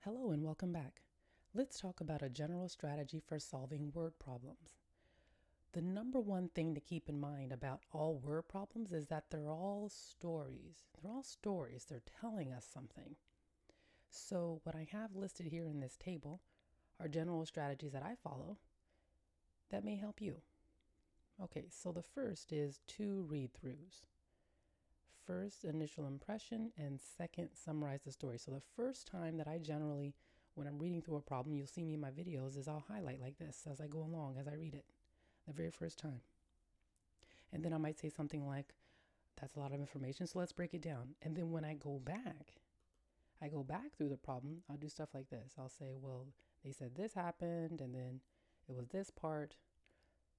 Hello and welcome back. Let's talk about a general strategy for solving word problems. The number one thing to keep in mind about all word problems is that they're all stories. They're telling us something. So, what I have listed here in this table are general strategies that I follow that may help you. Okay, so the first is 2 read throughs. First, initial impression, and second, summarize the story. So the first time that I generally, when I'm reading through a problem, you'll see me in my videos, is I'll highlight like this as I go along, as I read it, the very first time. And then I might say something like, that's a lot of information, so let's break it down. And then when I go back through the problem, I'll do stuff like this. I'll say, well, they said this happened, and then it was this part.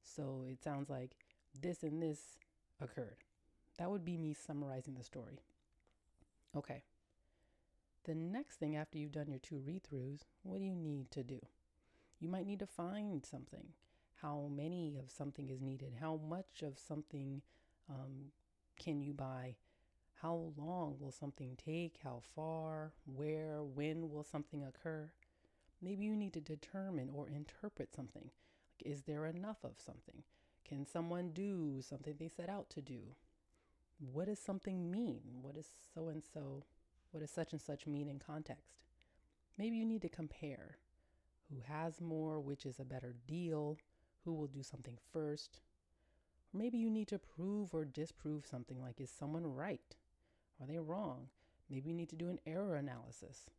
So it sounds like this and this occurred. That would be me summarizing the story. Okay. The next thing after you've done your 2 read-throughs, what do you need to do? You might need to find something. How many of something is needed? How much of something can you buy? How long will something take? How far? Where? When will something occur? Maybe you need to determine or interpret something. Like, is there enough of something? Can someone do something they set out to do? What does something mean? What does so and so, what does such and such mean in context? Maybe you need to compare who has more, which is a better deal, who will do something first. Or maybe you need to prove or disprove something, like, is someone right? Are they wrong? Maybe you need to do an error analysis.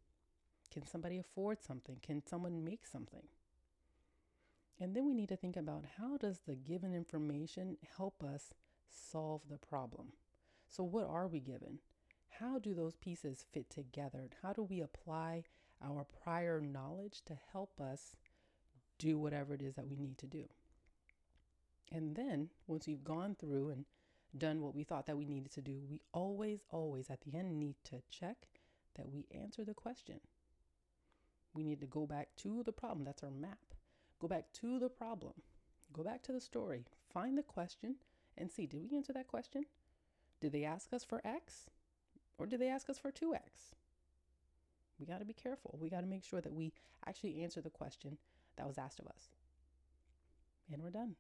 Can somebody afford something? Can someone make something? And then we need to think about, how does the given information help us solve the problem? So what are we given? How do those pieces fit together? How do we apply our prior knowledge to help us do whatever it is that we need to do? And then once we've gone through and done what we thought that we needed to do, we always at the end need to check that we answer the question. We need to go back to the problem. That's our map. Go back to the problem. Go back to the story. Find the question and see, did we answer that question? Did they ask us for X or did they ask us for 2X? We got to be careful. We got to make sure that we actually answer the question that was asked of us. And we're done.